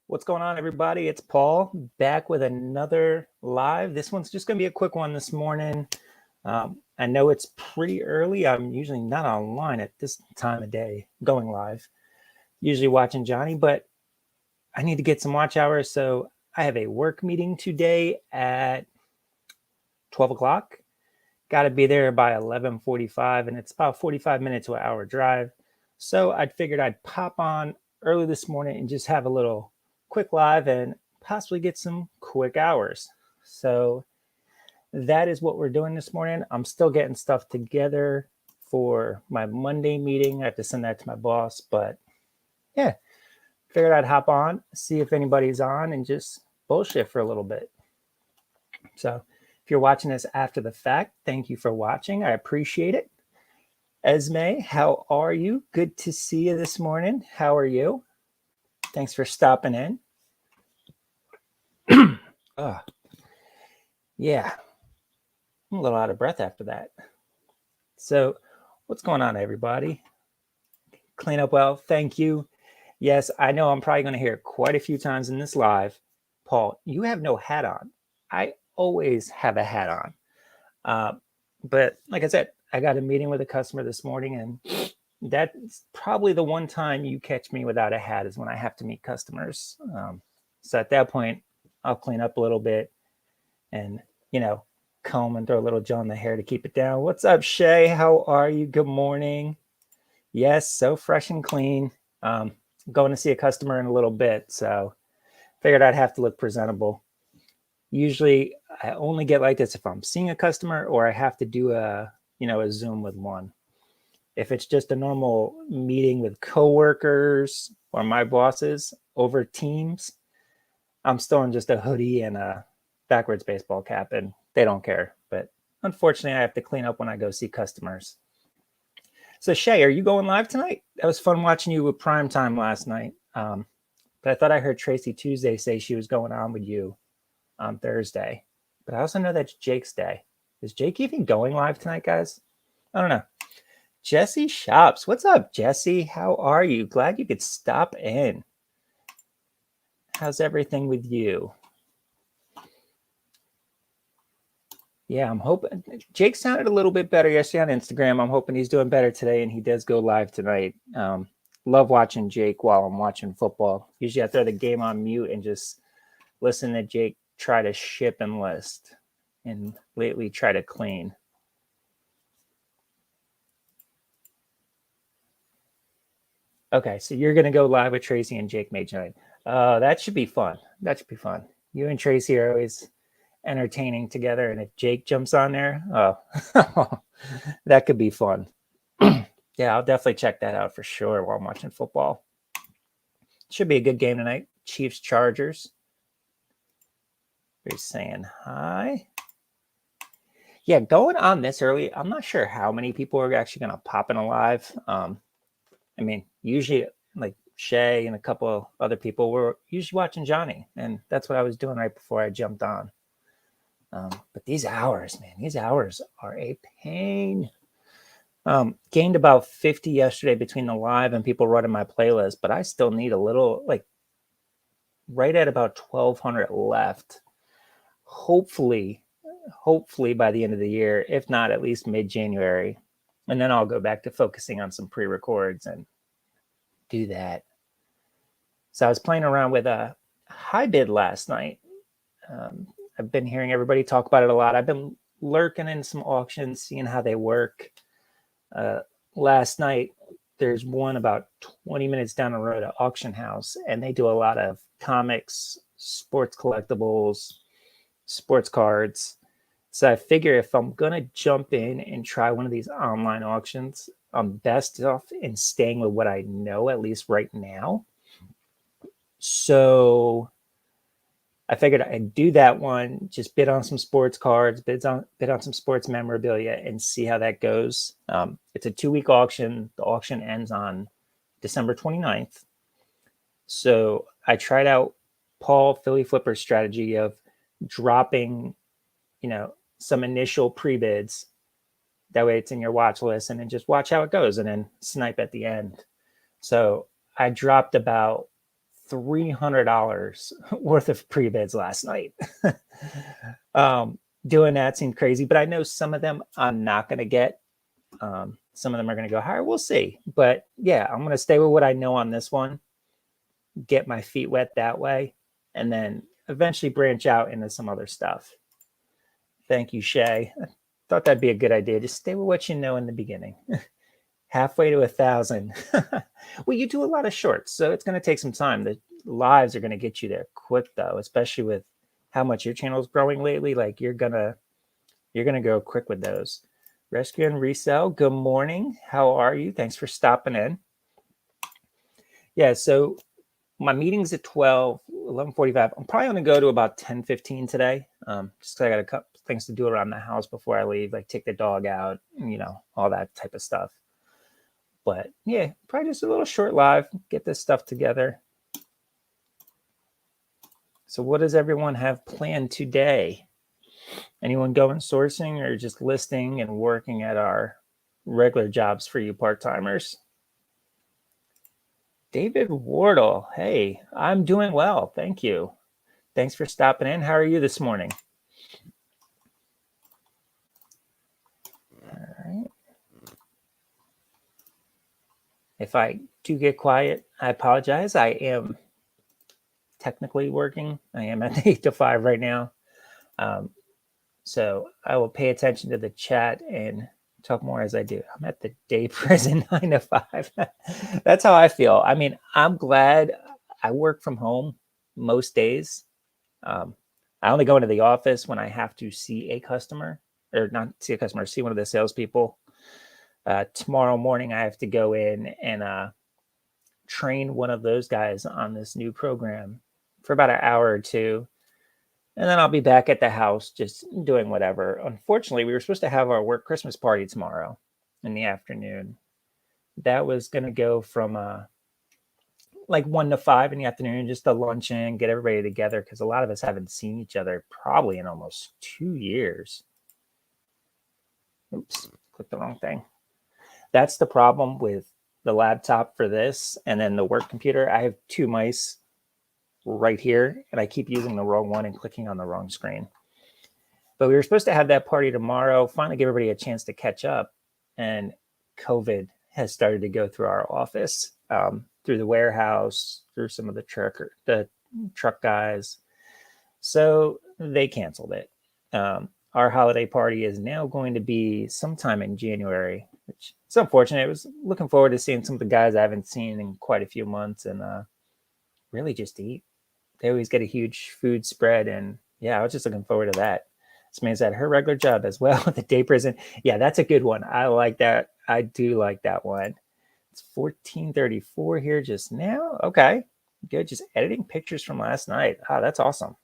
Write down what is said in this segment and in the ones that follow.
What's going on, everybody? It's Paul back with another live. This one's just going to be a quick one this morning. I know it's pretty early. I'm usually not online at this time of day going live, usually watching Johnny, but I need to get some watch hours. So I have a work meeting today at 12 o'clock. Got to be there by 11:45, and it's about 45 minutes to an hour drive. So I figured I'd pop on early this morning and just have a little quick live and possibly get some quick hours. So that is what we're doing this morning. I'm still getting stuff together for my Monday meeting. I have to send that to my boss, but yeah, figured I'd hop on, see if anybody's on, and just bullshit for a little bit. So if you're watching this after the fact, thank you for watching. I appreciate it. Esme, how are you? Good to see you this morning. How are you? Thanks for stopping in. Yeah, I'm a little out of breath after that. So what's going on, everybody? Clean up well. Thank you. Yes, I know I'm probably going to hear it quite a few times in this live. Paul, you have no hat on. I always have a hat on. But like I said, I got a meeting with a customer this morning, and that's probably the one time you catch me without a hat is when I have to meet customers. So at that point, I'll clean up a little bit and, comb and throw a little gel in the hair to keep it down. What's up, Shay? How are you? Good morning. Yes, so fresh and clean. Going to see a customer in a little bit, so figured I'd have to look presentable. Usually I only get like this if I'm seeing a customer or I have to do a Zoom with one. If it's just a normal meeting with coworkers or my bosses over Teams, I'm still in just a hoodie and a backwards baseball cap, and they don't care. But unfortunately, I have to clean up when I go see customers. So Shay, are you going live tonight? That was fun watching you with Prime Time last night. But I thought I heard Tracy Tuesday say she was going on with you on Thursday. But I also know that's Jake's day. Is Jake even going live tonight, guys? I don't know. Jesse Shops. What's up, Jesse? How are you? Glad you could stop in. How's everything with you? Yeah, I'm hoping Jake sounded a little bit better yesterday on Instagram. I'm hoping he's doing better today, and he does go live tonight. Love watching Jake while I'm watching football. Usually I throw the game on mute and just listen to Jake try to ship and list, and lately try to clean. Okay, so you're going to go live with Tracy and Jake May tonight. That should be fun. That should be fun. You and Tracy are always entertaining together, and if Jake jumps on there, that could be fun. Yeah, I'll definitely check that out for sure while I'm watching football. Should be a good game tonight. Chiefs Chargers. They're saying hi. Yeah, going on this early, I'm not sure how many people are actually going to pop in alive. I mean, usually like Shay and a couple of other people were usually watching Johnny, and that's what I was doing right before I jumped on. But these hours, man, these hours are a pain. Gained about 50 yesterday between the live and people running my playlist, but I still need a little, like right at about 1,200 left. Hopefully by the end of the year, if not at least mid-January. And then I'll go back to focusing on some pre-records and do that. So I was playing around with a high bid last night. I've been hearing everybody talk about it a lot. I've been lurking in some auctions, seeing how they work. Last night, there's one about 20 minutes down the road at Auction House, and they do a lot of comics, sports collectibles, sports cards. So I figure if I'm going to jump in and try one of these online auctions, I'm best off in staying with what I know, at least right now. So I figured I'd do that one, just bid on some sports cards, bid on some sports memorabilia, and see how that goes. It's a 2-week auction. The auction ends on December 29th. So I tried out Paul Philly Flipper's strategy of dropping, some initial pre-bids. That way it's in your watch list, and then just watch how it goes and then snipe at the end. So I dropped about $300 worth of pre-bids last night. Doing that seemed crazy, but I know some of them I'm not going to get. Some of them are going to go higher. We'll see. But yeah, I'm going to stay with what I know on this one, get my feet wet that way, and then eventually branch out into some other stuff. Thank you, Shay. I thought that'd be a good idea. Just stay with what you know in the beginning. Halfway to 1,000. Well, you do a lot of shorts, so it's going to take some time. The lives are going to get you there quick, though, especially with how much your channel is growing lately. Like you're gonna go quick with those. Rescue and Resell, good morning. How are you? Thanks for stopping in. Yeah, so my meeting's at 11:45. I'm probably going to go to about 10:15 today. Just because I got a couple things to do around the house before I leave, like take the dog out, all that type of stuff. But yeah, probably just a little short live, get this stuff together. So what does everyone have planned today? Anyone going sourcing or just listing and working at our regular jobs for you part-timers? David Wardle, hey, I'm doing well. Thank you. Thanks for stopping in. How are you this morning? All right. If I do get quiet, I apologize. I am technically working. I am at 8 to 5 right now. So I will pay attention to the chat and talk more as I do. I'm at the day prison 9 to 5. That's how I feel. I mean, I'm glad I work from home most days. I only go into the office when I have to see a customer, or not see a customer, see one of the salespeople. Tomorrow morning, I have to go in and train one of those guys on this new program for about an hour or two. And then I'll be back at the house just doing whatever. Unfortunately, we were supposed to have our work Christmas party tomorrow in the afternoon. That was going to go from like 1 to 5 in the afternoon, just to lunch in, get everybody together, because a lot of us haven't seen each other probably in almost 2 years. Oops, clicked the wrong thing. That's the problem with the laptop for this and then the work computer. I have 2 mice right here, and I keep using the wrong one and clicking on the wrong screen. But we were supposed to have that party tomorrow, finally give everybody a chance to catch up, and COVID has started to go through our office, through the warehouse, through some of the truck guys. So they canceled it. Our holiday party is now going to be sometime in January, which is unfortunate. I was looking forward to seeing some of the guys I haven't seen in quite a few months and really just eat. They always get a huge food spread, and yeah, I was just looking forward to that. This man's at her regular job as well, the day prison. Yeah, that's a good one. I like that. I do like that one. It's 14:34 here just now. Okay, good. Just editing pictures from last night. Oh, that's awesome.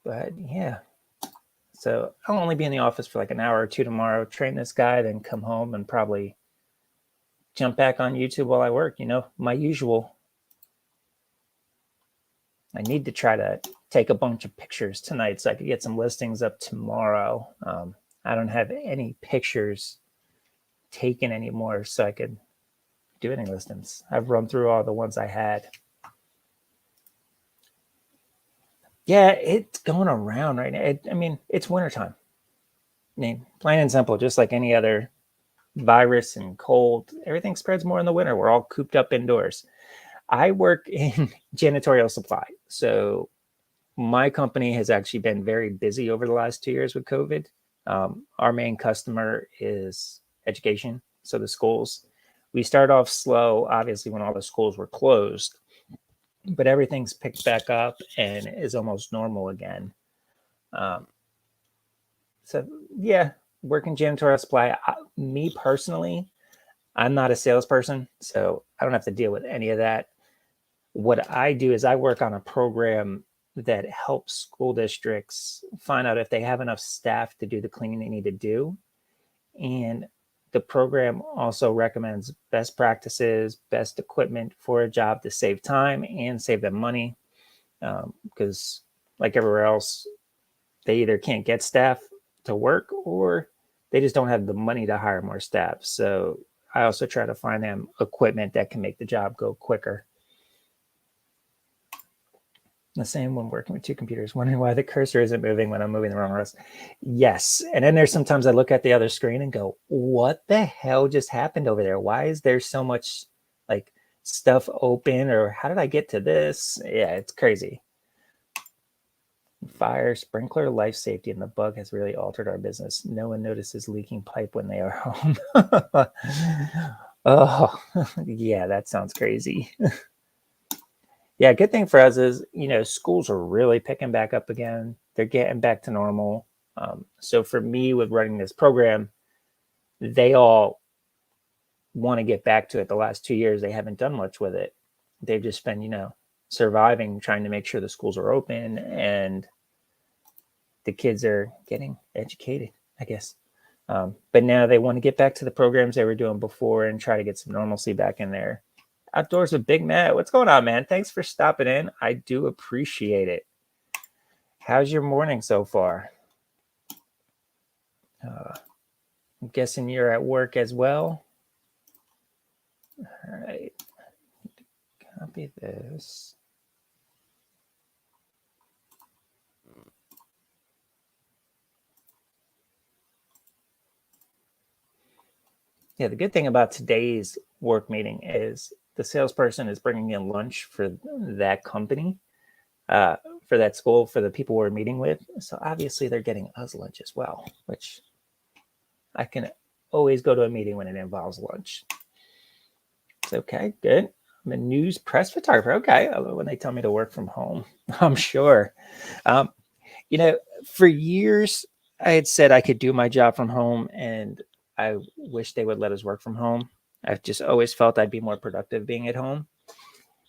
But yeah, so I'll only be in the office for like an hour or two tomorrow, train this guy, then come home and probably jump back on YouTube while I work, my usual. I need to try to take a bunch of pictures tonight so I could get some listings up tomorrow. I don't have any pictures taken anymore, so I could do any listings. I've run through all the ones I had. Yeah, it's going around right now. I mean, it's wintertime. I mean, plain and simple, just like any other virus and cold, everything spreads more in the winter. We're all cooped up indoors. I work in janitorial supply. So my company has actually been very busy over the last 2 years with COVID. Our main customer is education. So the schools, we started off slow, obviously, when all the schools were closed, but everything's picked back up and is almost normal again. So yeah, working janitorial supply. Me personally, I'm not a salesperson, so I don't have to deal with any of that. What I do is I work on a program that helps school districts find out if they have enough staff to do the cleaning they need to do. And the program also recommends best practices, best equipment for a job to save time and save them money. Because like everywhere else, they either can't get staff to work or they just don't have the money to hire more staff. So I also try to find them equipment that can make the job go quicker. The same when working with two computers, wondering why the cursor isn't moving when I'm moving the wrong rows. Yes. And then there's sometimes I look at the other screen and go, what the hell just happened over there? Why is there so much like stuff open, or how did I get to this? Yeah, it's crazy. Fire, sprinkler, life safety, and the bug has really altered our business. No one notices leaking pipe when they are home. Oh, yeah, that sounds crazy. Yeah, good thing for us is, schools are really picking back up again. They're getting back to normal. So for me, with running this program, they all want to get back to it. The last 2 years, they haven't done much with it. They've just been, surviving, trying to make sure the schools are open and the kids are getting educated, I guess. But now they want to get back to the programs they were doing before and try to get some normalcy back in there. Outdoors with Big Matt. What's going on, man? Thanks for stopping in. I do appreciate it. How's your morning so far? I'm guessing you're at work as well. All right. Copy this. Yeah, the good thing about today's work meeting is the salesperson is bringing in lunch for that company, for that school, for the people we're meeting with. So obviously they're getting us lunch as well, which I can always go to a meeting when it involves lunch. It's okay, good. I'm a news press photographer. Okay, when they tell me to work from home, I'm sure. For years, I had said I could do my job from home, and I wish they would let us work from home. I've just always felt I'd be more productive being at home.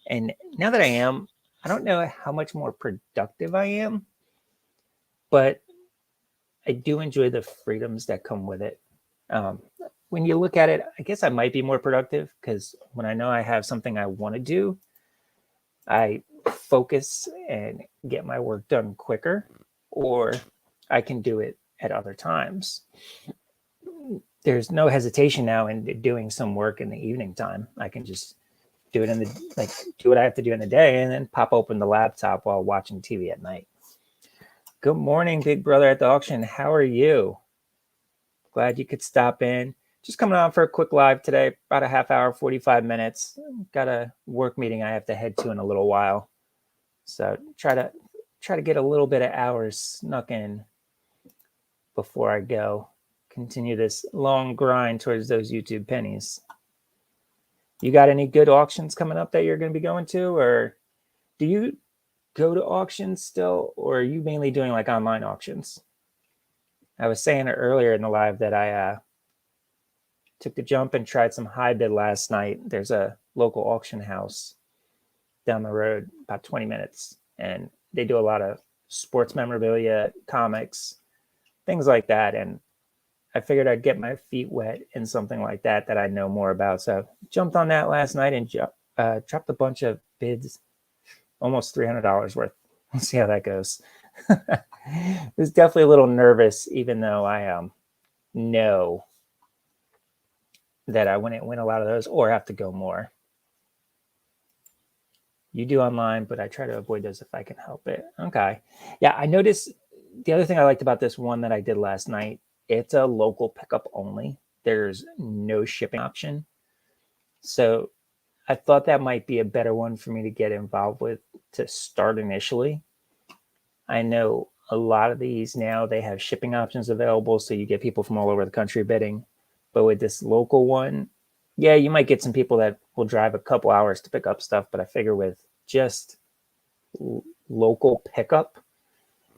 And now that I am, I don't know how much more productive I am, but I do enjoy the freedoms that come with it. When you look at it, I guess I might be more productive because when I know I have something I want to do, I focus and get my work done quicker, or I can do it at other times. There's no hesitation now in doing some work in the evening time. I can just do it do what I have to do in the day and then pop open the laptop while watching TV at night. Good morning, big brother at the auction. How are you? Glad you could stop in. Just coming on for a quick live today, about a half hour, 45 minutes. Got a work meeting I have to head to in a little while. So try to get a little bit of hours snuck in before I go. Continue this long grind towards those YouTube pennies. You got any good auctions coming up that you're going to be going to, or do you go to auctions still, or are you mainly doing like online auctions? I was saying earlier in the live that I took the jump and tried some high bid last night. There's a local auction house down the road, about 20 minutes, and they do a lot of sports memorabilia, comics, things like that. And I figured I'd get my feet wet in something like that I know more about. So jumped on that last night and dropped a bunch of bids, almost $300 worth. We'll see how that goes. Was definitely a little nervous, even though I know that I wouldn't win a lot of those or have to go more. You do online, but I try to avoid those if I can help it. Okay. Yeah, I noticed the other thing I liked about this one that I did last night, it's a local pickup only. There's no shipping option. So I thought that might be a better one for me to get involved with to start initially. I know a lot of these now, they have shipping options available, so you get people from all over the country bidding. But with this local one, yeah, you might get some people that will drive a couple hours to pick up stuff, but I figure with just local pickup,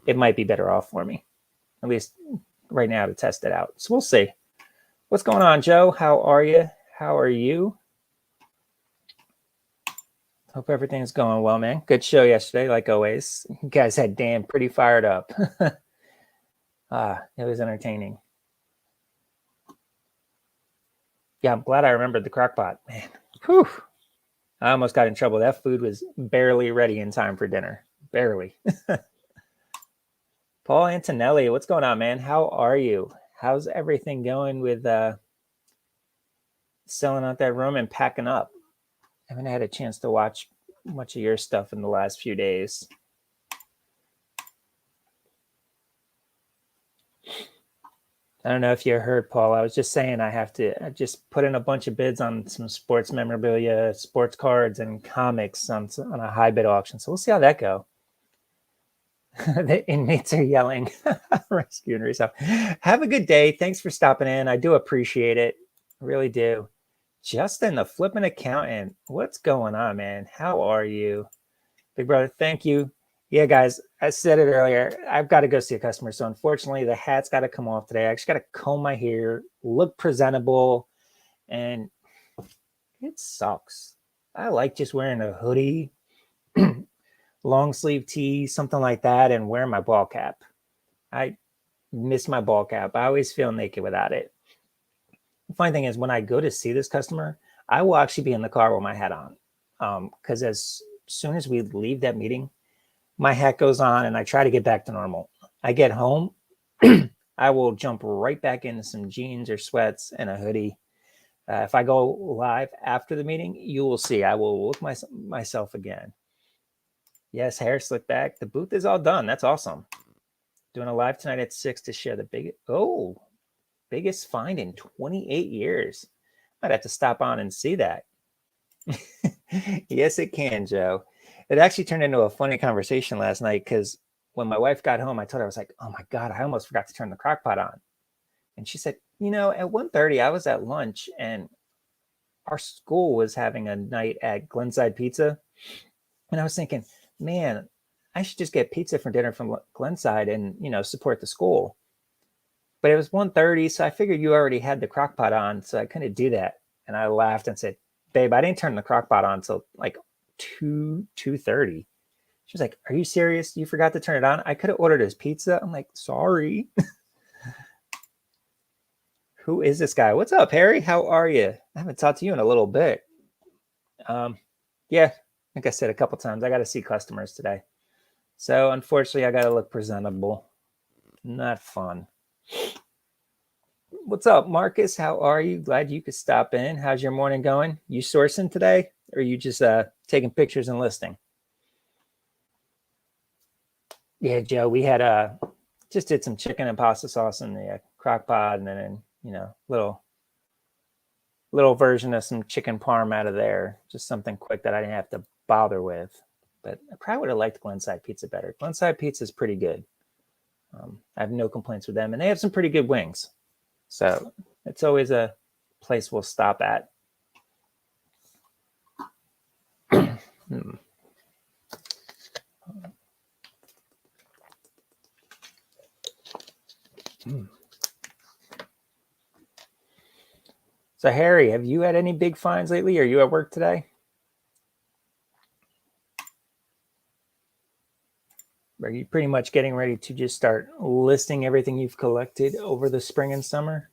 it might be better off for me, at least right now, to test it out. So we'll see. What's going on, Joe? How are you? How are you? Hope everything's going well, man. Good show yesterday, like always. You guys had Dan pretty fired up. It was entertaining. Yeah, I'm glad I remembered the crock pot, man. Whew. I almost got in trouble. That food was barely ready in time for dinner. Barely. Paul Antonelli, what's going on, man? How are you? How's everything going with selling out that room and packing up. I haven't had a chance to watch much of your stuff in the last few days. I don't know if you heard, Paul. I was just saying I just put in a bunch of bids on some sports memorabilia, sports cards, and comics on a high bid auction. So we'll see how that go. The inmates are yelling, rescuing yourself. Have a good day. Thanks for stopping in. I do appreciate it. I really do. Justin, the flipping accountant. What's going on, man? How are you? Big brother, thank you. Yeah, guys, I said it earlier. I've got to go see a customer. So unfortunately, the hat's got to come off today. I just got to comb my hair, look presentable, and it sucks. I like just wearing a hoodie, long sleeve tee, something like that, and wearing my ball cap. I miss my ball cap. I always feel naked without it. The funny thing is, when I go to see this customer, I will actually be in the car with my hat on. Because as soon as we leave that meeting, my hat goes on and I try to get back to normal. I get home, I will jump right back into some jeans or sweats and a hoodie. If I go live after the meeting, you will see I will look myself again. Yes, hair slicked back. The booth is all done. That's awesome. Doing a live tonight at 6 to share the biggest find in 28 years. Might have to stop on and see that. Yes, it can, Joe. It actually turned into a funny conversation last night because when my wife got home, I told her, I was like, oh my God, I almost forgot to turn the crock pot on. And she said, at 1:30, I was at lunch and our school was having a night at Glenside Pizza. And I was thinking, man, I should just get pizza for dinner from Glenside and, support the school. But it was 1:30, so I figured you already had the crock pot on, so I couldn't do that. And I laughed and said, babe, I didn't turn the crock pot on until like 2:30. She was like, are you serious? You forgot to turn it on? I could have ordered his pizza. I'm like, sorry. Who is this guy? What's up, Harry? How are you? I haven't talked to you in a little bit. Yeah, like I said a couple times, I got to see customers today. So unfortunately, I got to look presentable. Not fun. What's up, Marcus? How are you? Glad you could stop in. How's your morning going? You sourcing today? Or are you just taking pictures and listing? Yeah, Joe, we had just did some chicken and pasta sauce in the crock pot, and then little version of some chicken parm out of there. Just something quick that I didn't have to bother with. But I probably would have liked Glenside Pizza better. Glenside Pizza is pretty good. I have no complaints with them, and they have some pretty good wings. So it's always a place we'll stop at. So Harry, have you had any big finds lately? Are you at work today? Are you pretty much getting ready to just start listing everything you've collected over the spring and summer?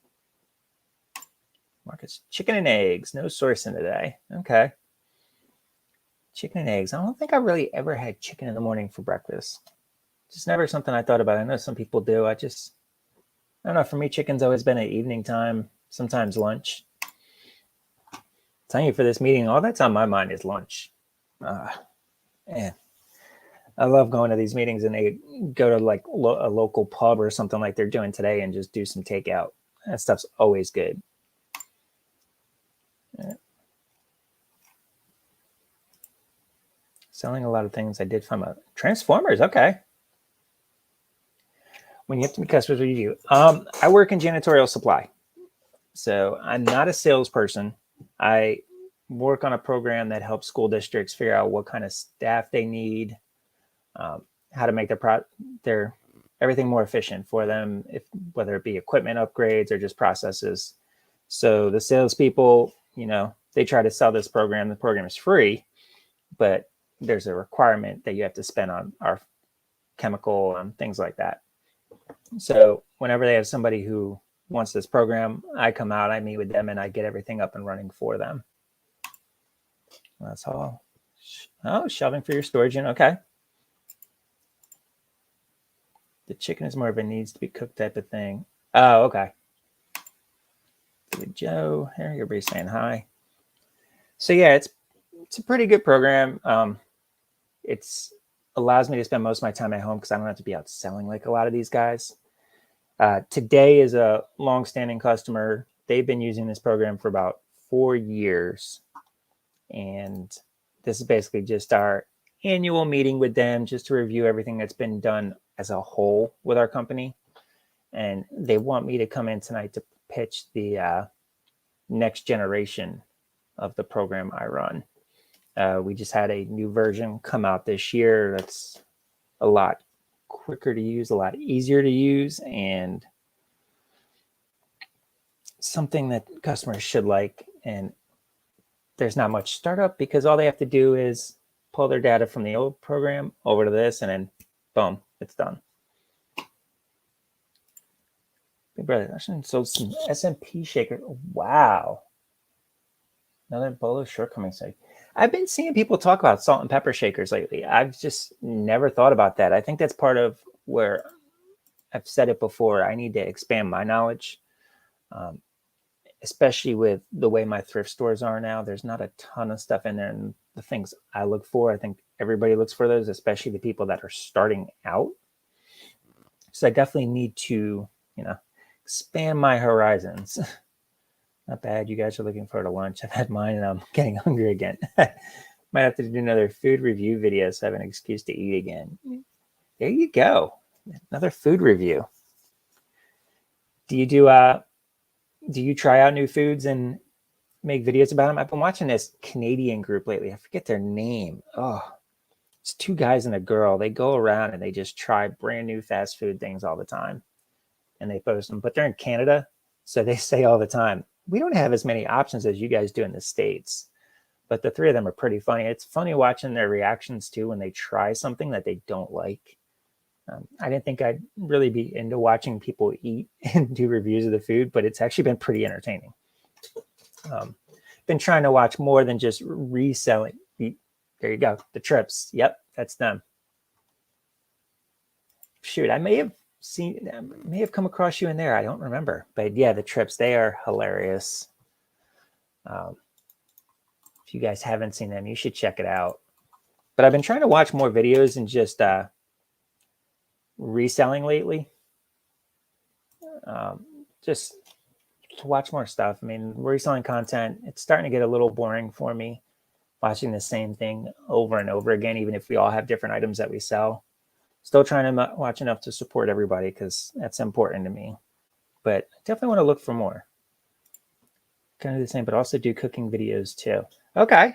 Marcus, chicken and eggs, no sourcing today. Okay. Chicken and eggs. I don't think I really ever had chicken in the morning for breakfast. Just never something I thought about. I know some people do. I don't know. For me, chicken's always been at evening time, sometimes lunch. I'm telling you, for this meeting, all that's on my mind is lunch. Man. I love going to these meetings and they go to like a local pub or something like they're doing today and just do some takeout. That stuff's always good. Selling a lot of things I did from Transformers. Okay. When you have to meet customers, what do you do? I work in janitorial supply. So I'm not a salesperson. I work on a program that helps school districts figure out what kind of staff they need, how to make their everything more efficient for them, whether it be equipment upgrades or just processes. So the salespeople, they try to sell this program. The program is free, but there's a requirement that you have to spend on our chemical and things like that. So whenever they have somebody who wants this program, I come out, I meet with them, and I get everything up and running for them. That's all. Oh, shelving for your storage unit. Okay. The chicken is more of a needs to be cooked type of thing. Oh, okay. Joe, here, everybody's saying hi. So yeah, it's a pretty good program. It's allows me to spend most of my time at home because I don't have to be out selling like a lot of these guys. Today is a long-standing customer. They've been using this program for about 4 years. And this is basically just our annual meeting with them just to review everything that's been done as a whole with our company. And they want me to come in tonight to pitch the next generation of the program I run. We just had a new version come out this year that's a lot quicker to use, a lot easier to use, and something that customers should like. And there's not much startup because all they have to do is pull their data from the old program over to this, and then boom, it's done. Big brother, I sold some SMP shaker. Wow. Another Bolo shortcoming site. I've been seeing people talk about salt and pepper shakers lately. I've just never thought about that. I think that's part of where I've said it before. I need to expand my knowledge, especially with the way my thrift stores are now. There's not a ton of stuff in there. And the things I look for, I think everybody looks for those, especially the people that are starting out. So I definitely need to, expand my horizons. Not bad. You guys are looking forward to lunch. I've had mine and I'm getting hungry again. Might have to do another food review video so I have an excuse to eat again. There you go. Another food review. Do you try out new foods and make videos about them? I've been watching this Canadian group lately. I forget their name. Oh, it's 2 guys and a girl. They go around and they just try brand new fast food things all the time. And they post them, but they're in Canada. So they say all the time, we don't have as many options as you guys do in the States. But the 3 of them are pretty funny. It's funny watching their reactions too when they try something that they don't like. I didn't think I'd really be into watching people eat and do reviews of the food, but it's actually been pretty entertaining. Been trying to watch more than just reselling. There you go. The Trips. Yep, that's them. Shoot, I may have come across you in there. I don't remember. But yeah, the Trips, they are hilarious. If you guys haven't seen them, you should check it out. But I've been trying to watch more videos and just reselling lately. Just to watch more stuff. I mean, reselling content, it's starting to get a little boring for me, watching the same thing over and over again, even if we all have different items that we sell. Still trying to watch enough to support everybody because that's important to me. But I definitely want to look for more. Kind of the same, but also do cooking videos too. Okay.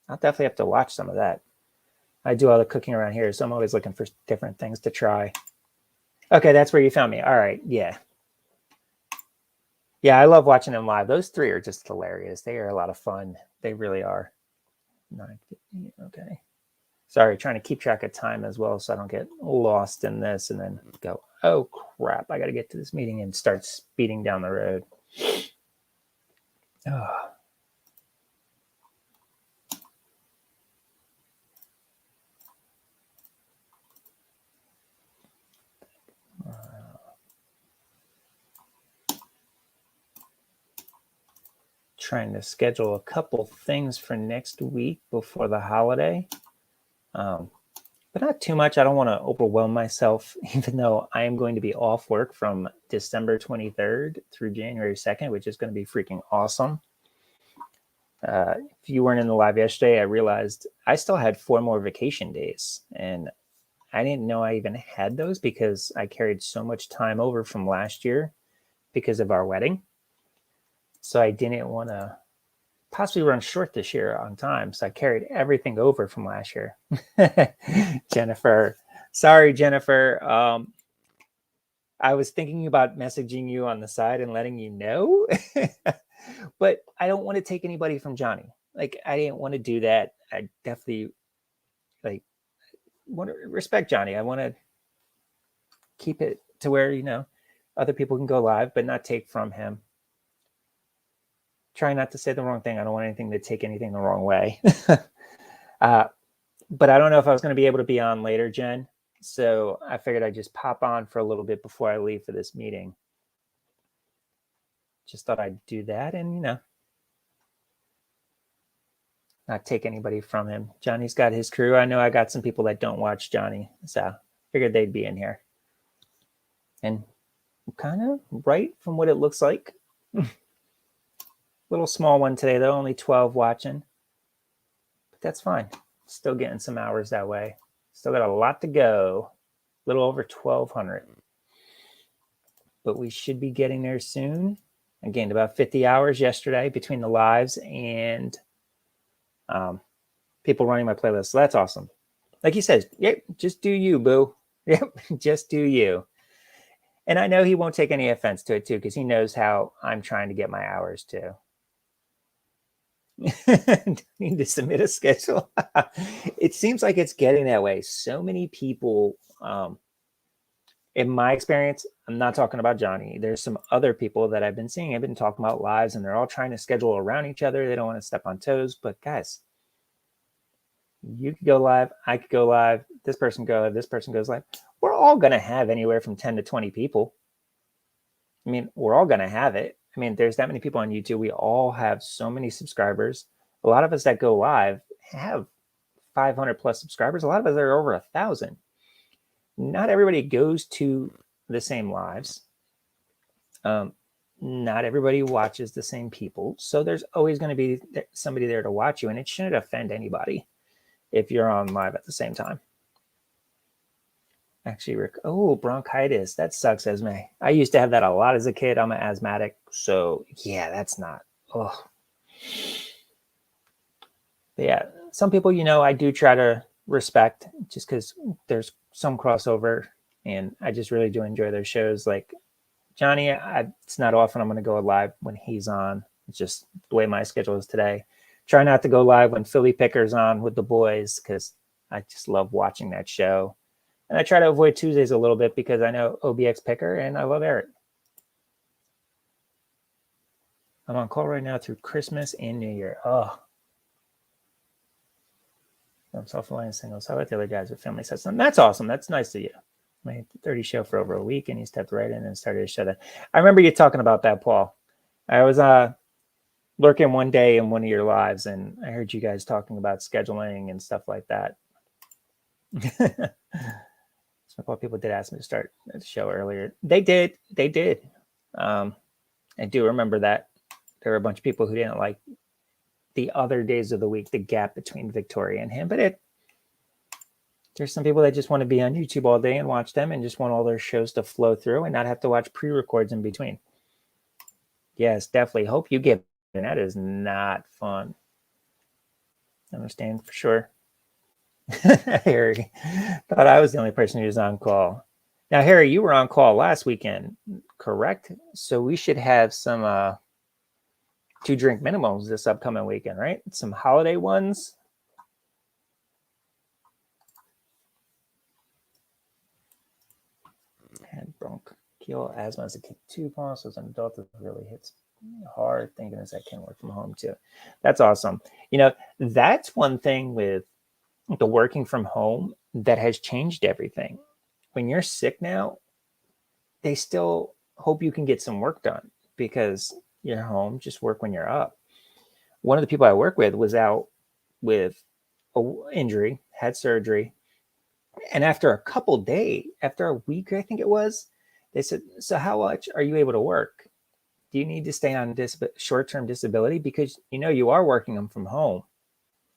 I'll definitely have to watch some of that. I do all the cooking around here, so I'm always looking for different things to try. Okay, that's where you found me. All right, yeah. Yeah, I love watching them live. Those 3 are just hilarious. They are a lot of fun. They really are. 9:50, okay. Sorry, trying to keep track of time as well so I don't get lost in this and then go, oh, crap, I got to get to this meeting and start speeding down the road. Oh. Trying to schedule a couple things for next week before the holiday. But not too much. I don't want to overwhelm myself, even though I am going to be off work from December 23rd through January 2nd, which is going to be freaking awesome. If you weren't in the live yesterday, I realized I still had 4 more vacation days. And I didn't know I even had those because I carried so much time over from last year because of our wedding. So I didn't want to possibly run short this year on time. So I carried everything over from last year. Jennifer. Sorry, Jennifer. I was thinking about messaging you on the side and letting you know, but I don't want to take anybody from Johnny. Like, I didn't want to do that. I definitely want to respect Johnny. I want to keep it to where, other people can go live, but not take from him. Try not to say the wrong thing. I don't want anything to take anything the wrong way. But I don't know if I was going to be able to be on later, Jen. So I figured I'd just pop on for a little bit before I leave for this meeting. just thought I'd do that and, not take anybody from him. Johnny's got his crew. I know I got some people that don't watch Johnny, so figured they'd be in here. And kind of right from what it looks like. Little small one today, though, only 12 watching. But that's fine. Still getting some hours that way. Still got a lot to go. A little over 1,200. But we should be getting there soon. I gained about 50 hours yesterday between the lives and people running my playlist. So that's awesome. Like he says, yep, just do you, boo. Yep, just do you. And I know he won't take any offense to it, too, because he knows how I'm trying to get my hours, too. Need to submit a schedule. It seems like it's getting that way. So many people, in my experience, I'm not talking about Johnny. There's some other people that I've been seeing. I've been talking about lives, and they're all trying to schedule around each other. They don't want to step on toes. But guys, you could go live. I could go live. This person go live. This person goes live. We're all going to have anywhere from 10 to 20 people. I mean, we're all going to have it. I mean, there's that many people on YouTube. We all have so many subscribers. A lot of us that go live have 500 plus subscribers. A lot of us are over 1,000. Not everybody goes to the same lives. Not everybody watches the same people. So there's always going to be somebody there to watch you. And it shouldn't offend anybody if you're on live at the same time. Actually, Rick, bronchitis. That sucks, Esme. I used to have that a lot as a kid. I'm an asthmatic. So, yeah, that's not. Oh. But yeah, some people, I do try to respect just because there's some crossover. And I just really do enjoy their shows. Like Johnny, it's not often I'm going to go live when he's on. It's just the way my schedule is today. Try not to go live when Philly Picker's on with the boys because I just love watching that show. And I try to avoid Tuesdays a little bit because I know OBX Picker and I love Eric. I'm on call right now through Christmas and New Year. Oh. I'm self-reliant singles. How about the other guys with family sets? And that's awesome. That's nice of you. I made 30 show for over a week and he stepped right in and started to show that. I remember you talking about that, Paul. I was lurking one day in one of your lives and I heard you guys talking about scheduling and stuff like that. Some people did ask me to start the show earlier. They did. I do remember that. There were a bunch of people who didn't like the other days of the week, the gap between Victoria and him. But there's some people that just want to be on YouTube all day and watch them and just want all their shows to flow through and not have to watch pre-records in between. Yes, definitely. Hope you get it. That is not fun. I understand for sure. Harry, thought I was the only person who was on call. Now, Harry, you were on call last weekend, correct? So we should have some 2-drink minimums this upcoming weekend, right? Some holiday ones. Had bronchial asthma as a kid too, Paul. So as an adult, it really hits hard. Thinking as I can work from home too. That's awesome. That's one thing with the working from home that has changed everything. When you're sick now, they still hope you can get some work done because you're home, just work when you're up. One of the people I work with was out with an injury, had surgery. And after a couple days, after a week, I think it was, they said, so how much are you able to work? Do you need to stay on short-term disability? Because you are working them from home.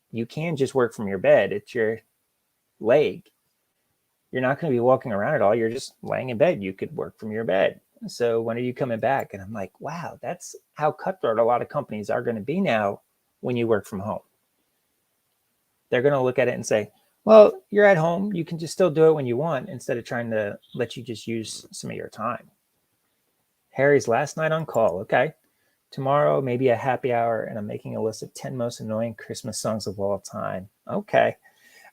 You can just work from your bed. It's your leg. You're not going to be walking around at all. You're just laying in bed. You could work from your bed. So when are you coming back? And I'm like, wow, that's how cutthroat a lot of companies are going to be now when you work from home. They're going to look at it and say, well, you're at home. You can just still do it when you want instead of trying to let you just use some of your time. Harry's last night on call. Okay. Tomorrow, maybe a happy hour, and I'm making a list of 10 most annoying Christmas songs of all time. Okay.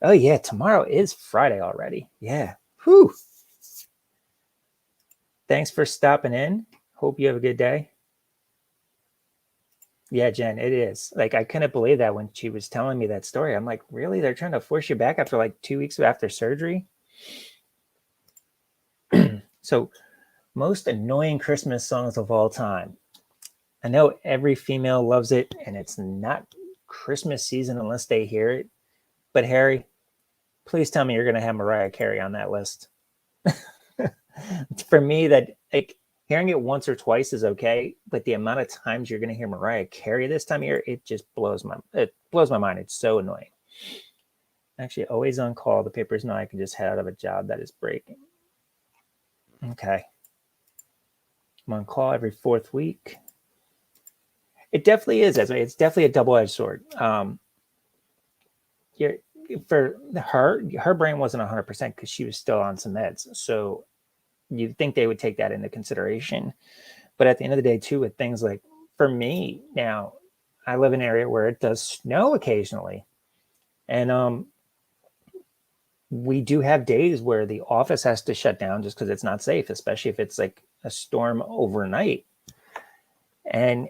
Oh, yeah. Tomorrow is Friday already. Yeah. Whew. Thanks for stopping in. Hope you have a good day. Yeah, Jen, it is. Like, I couldn't believe that when she was telling me that story. I'm like, really? They're trying to force you back after like 2 weeks after surgery? So, most annoying Christmas songs of all time. I know every female loves it, and it's not Christmas season unless they hear it. But Harry, please tell me you're going to have Mariah Carey on that list. For me, that like hearing it once or twice is okay, but the amount of times you're going to hear Mariah Carey this time of year, it just blows my mind. It's so annoying. Actually, always on call. The papers know I can just head out of a job that is breaking. Okay. I'm on call every 4th week. It definitely is. It's definitely a double-edged sword. For her brain wasn't 100% because she was still on some meds. So you'd think they would take that into consideration. But at the end of the day, too, with things like, for me now, I live in an area where it does snow occasionally. And we do have days where the office has to shut down just because it's not safe, especially if it's like a storm overnight. And,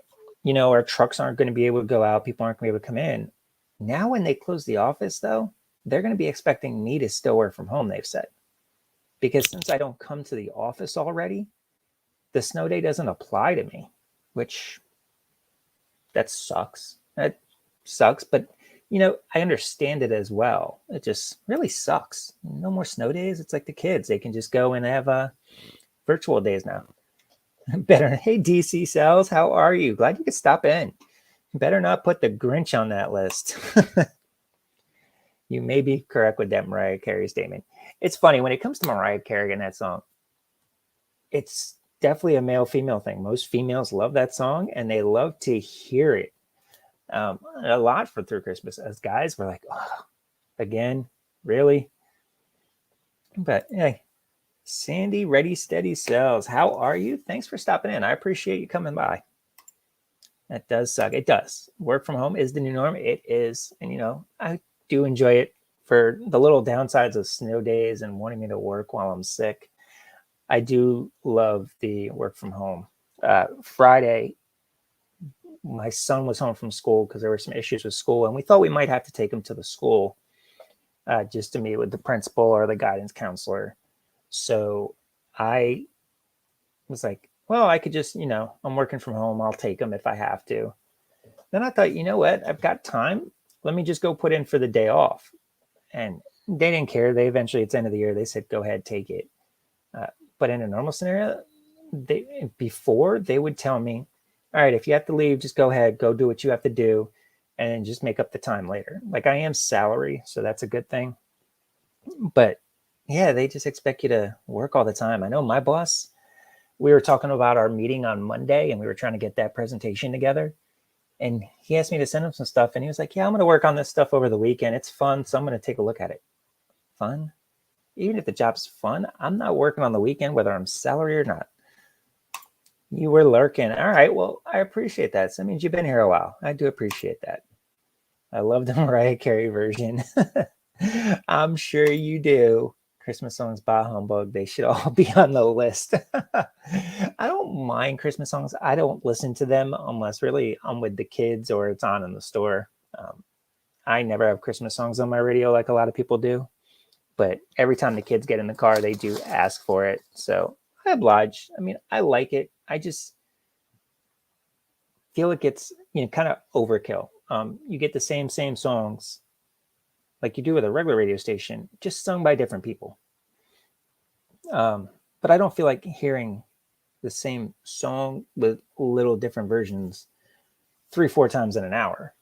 our trucks aren't going to be able to go out. People aren't going to be able to come in. Now, when they close the office, though, they're going to be expecting me to still work from home, they've said. Because since I don't come to the office already, the snow day doesn't apply to me, which that sucks. That sucks. But, I understand it as well. It just really sucks. No more snow days. It's like the kids. They can just go and have virtual days now. Better. Hey, DC Cells, how are you? Glad you could stop in. Better not put the Grinch on that list. You may be correct with that Mariah Carey statement. It's funny, when it comes to Mariah Carey and that song, it's definitely a male-female thing. Most females love that song, and they love to hear it a lot through Christmas. As guys, we're like, oh, again, really? But hey, Sandy Ready Steady Cells, how are you? Thanks for stopping in. I appreciate you coming by. That does suck. It does. Work from home is the new norm. It is. And, I do enjoy it for the little downsides of snow days and wanting me to work while I'm sick. I do love the work from home. Friday, my son was home from school because there were some issues with school, and we thought we might have to take him to the school just to meet with the principal or the guidance counselor. So I was like, well, I could just, I'm working from home. I'll take him if I have to. Then I thought, you know what? I've got time. Let me just go put in for the day off. And they didn't care. It's the end of the year. They said, go ahead, take it. But in a normal scenario, before they would tell me, all right, if you have to leave, just go ahead, go do what you have to do, and just make up the time later. Like, I am salary, so that's a good thing. But yeah, they just expect you to work all the time. I know my boss, we were talking about our meeting on Monday, and we were trying to get that presentation together. And he asked me to send him some stuff. And he was like, yeah, I'm going to work on this stuff over the weekend. It's fun. So I'm going to take a look at it. Fun? Even if the job's fun, I'm not working on the weekend, whether I'm salary or not. You were lurking. All right. Well, I appreciate that. So that means you've been here a while. I do appreciate that. I love the Mariah Carey version. I'm sure you do. Christmas songs by Humbug. They should all be on the list. I don't mind Christmas songs. I don't listen to them unless really I'm with the kids or it's on in the store. I never have Christmas songs on my radio like a lot of people do. But every time the kids get in the car, they do ask for it. So I oblige. I mean, I like it. I just feel it gets, kind of overkill. You get the same songs like you do with a regular radio station, just sung by different people. But I don't feel like hearing the same song with little different versions 3-4 times in an hour.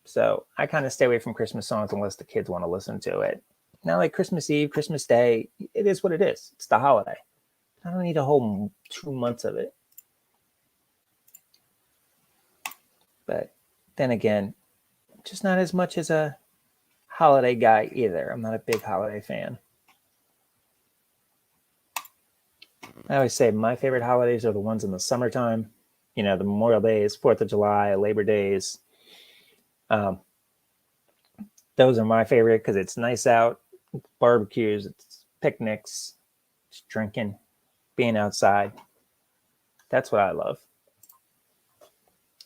So I kind of stay away from Christmas songs unless the kids want to listen to it. Now, like Christmas Eve, Christmas Day, it is what it is. It's the holiday. I don't need a whole 2 months of it. But then again, just not as much as a holiday guy either. I'm not a big holiday fan. I always say my favorite holidays are the ones in the summertime. The Memorial Days, 4th of July, Labor Days. Those are my favorite because it's nice out, barbecues, it's picnics, just drinking, being outside. That's what I love.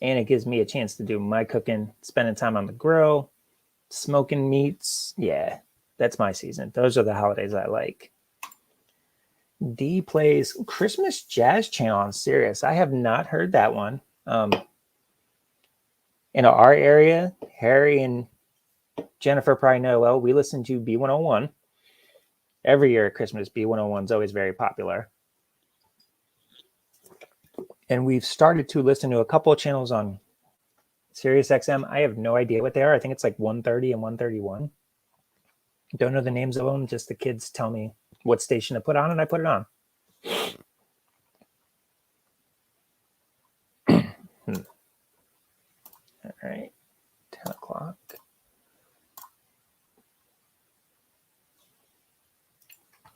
And it gives me a chance to do my cooking, spending time on the grill, smoking meats. Yeah, that's my season. Those are the holidays I like. D plays Christmas Jazz Channel on Sirius. I have not heard that one. In our area, Harry and Jennifer probably know well, we listen to B101. Every year at Christmas, B101 is always very popular. And we've started to listen to a couple of channels on Sirius XM. I have no idea what they are. I think it's like 130 and 131. Don't know the names of them. Just the kids tell me what station to put on, and I put it on. All right, 10 o'clock.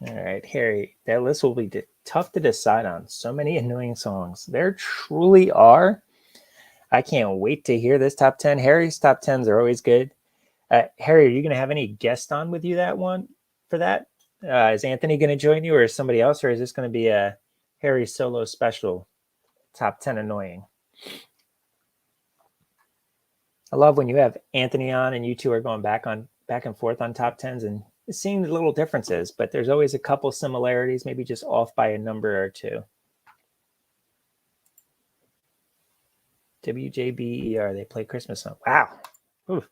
All right, Harry, that list will be tough to decide on. So many annoying songs. There truly are. I can't wait to hear this top 10. Harry's top 10s are always good. Harry, are you going to have any guest on with you that one for that? Is Anthony going to join you, or is somebody else, or is this going to be a Harry solo special top 10 annoying? I love when you have Anthony on and you two are going back and forth on top 10s and seeing the little differences, but there's always a couple similarities, maybe just off by a number or two. WJBER, they play Christmas song. Wow. Oof.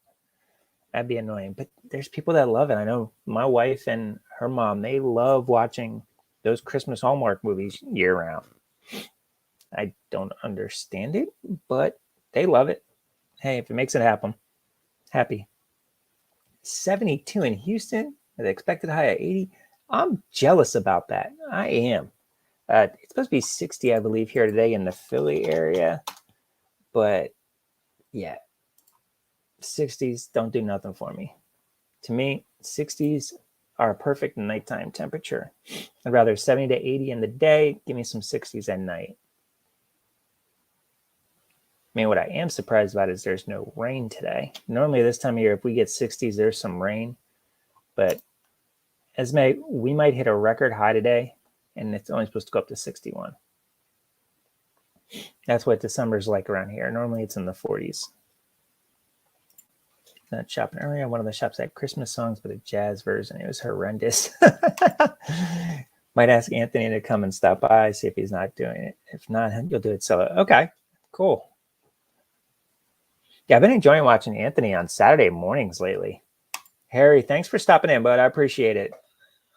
That'd be annoying. But there's people that love it. I know my wife and her mom, they love watching those Christmas Hallmark movies year round. I don't understand it, but they love it. Hey, if it makes it happen, happy. 72 in Houston, the expected high of 80. I'm jealous about that. I am. It's supposed to be 60, I believe, here today in the Philly area. But yeah, 60s don't do nothing for me. To me, 60s are a perfect nighttime temperature. I'd rather 70 to 80 in the day. Give me some 60s at night. I mean, what I am surprised about is there's no rain today. Normally this time of year, if we get 60s, there's some rain. But we might hit a record high today, and it's only supposed to go up to 61. That's what December's like around here. Normally it's in the 40s. Not shopping earlier. One of the shops had Christmas songs, but a jazz version. It was horrendous. Might ask Anthony to come and stop by, see if he's not doing it. If not, you'll do it solo. Okay, cool. Yeah, I've been enjoying watching Anthony on Saturday mornings lately. Harry, thanks for stopping in, bud. I appreciate it.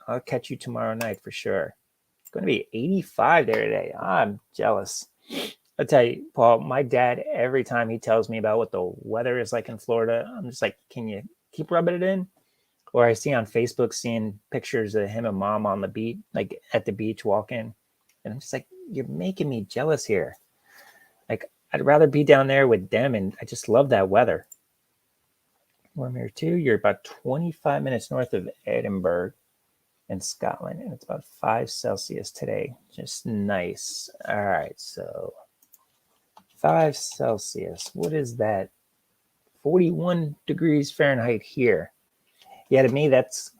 I'll catch you tomorrow night for sure. It's going to be 85 there today. I'm jealous. I'll tell you, Paul, my dad, every time he tells me about what the weather is like in Florida, I'm just like, can you keep rubbing it in? Or I see on Facebook seeing pictures of him and mom on the beach, like at the beach walking. And I'm just like, you're making me jealous here. Like, I'd rather be down there with them, and I just love that weather. Warm here too. You're about 25 minutes north of Edinburgh in Scotland, and it's about 5 Celsius today. Just nice. All right, so 5 Celsius. What is that? 41 degrees Fahrenheit here. Yeah, to me, that's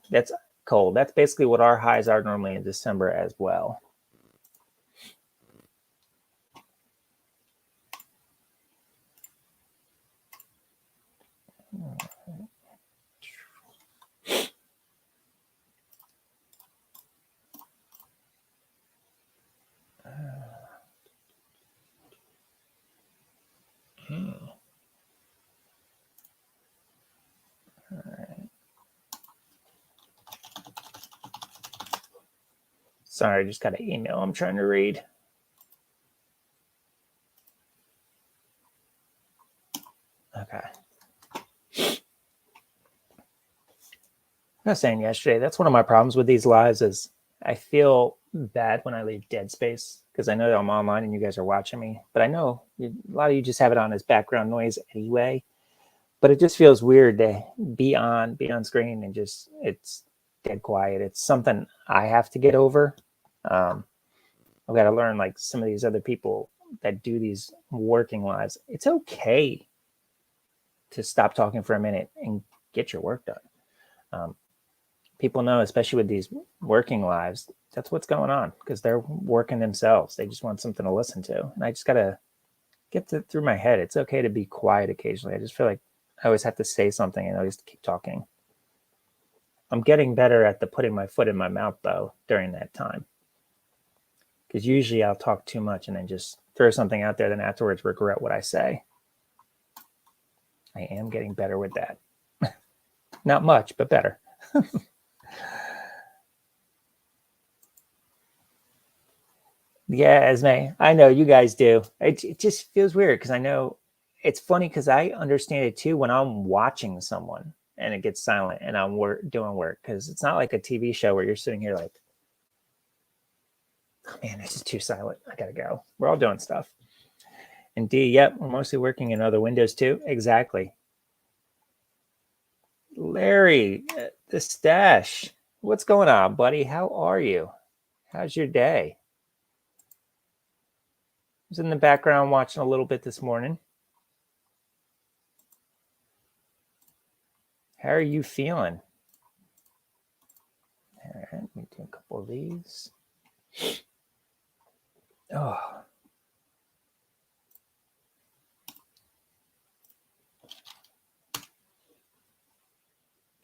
cold. That's basically what our highs are normally in December as well. Sorry, I just got an email I'm trying to read. Okay. I was saying yesterday, that's one of my problems with these lives is I feel bad when I leave dead space because I know that I'm online and you guys are watching me. But I know a lot of you just have it on as background noise anyway. But it just feels weird to be on screen and just it's dead quiet. It's something I have to get over. I've got to learn like some of these other people that do these working lives. It's okay to stop talking for a minute and get your work done. People know, especially with these working lives, that's what's going on because they're working themselves. They just want something to listen to. And I just got to get through my head. It's okay to be quiet occasionally. I just feel like I always have to say something and I always keep talking. I'm getting better at the putting my foot in my mouth, though, during that time. Because usually I'll talk too much and then just throw something out there, then afterwards regret what I say. I am getting better with that. Not much, but better. Yeah, Esme, I know you guys do. It just feels weird because I know it's funny because I understand it too when I'm watching someone and it gets silent and I'm doing work, because it's not like a TV show where you're sitting here like, oh man, this is too silent. I gotta go. We're all doing stuff. And D, yep, we're mostly working in other windows too. Exactly. Larry, the stash. What's going on, buddy? How are you? How's your day? I was in the background watching a little bit this morning. How are you feeling? All right, let me do a couple of these. Oh.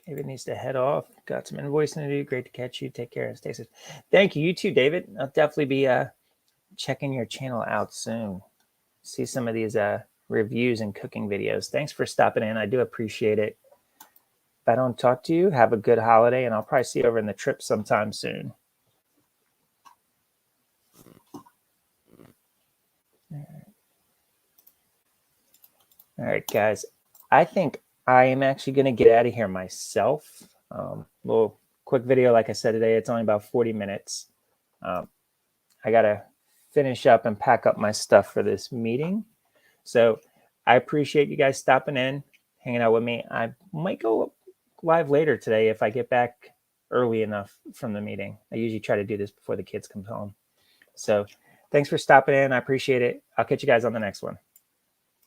David needs to head off. Got some invoicing to do. Great to catch you. Take care and stay safe. Thank you. You too, David. I'll definitely be checking your channel out soon. See some of these reviews and cooking videos. Thanks for stopping in. I do appreciate it. If I don't talk to you, have a good holiday, and I'll probably see you over in the trip sometime soon. All right, guys. I think I am actually going to get out of here myself. Little quick video, like I said today, it's only about 40 minutes. I got to finish up and pack up my stuff for this meeting. So I appreciate you guys stopping in, hanging out with me. I might go live later today if I get back early enough from the meeting. I usually try to do this before the kids come home. So thanks for stopping in. I appreciate it. I'll catch you guys on the next one.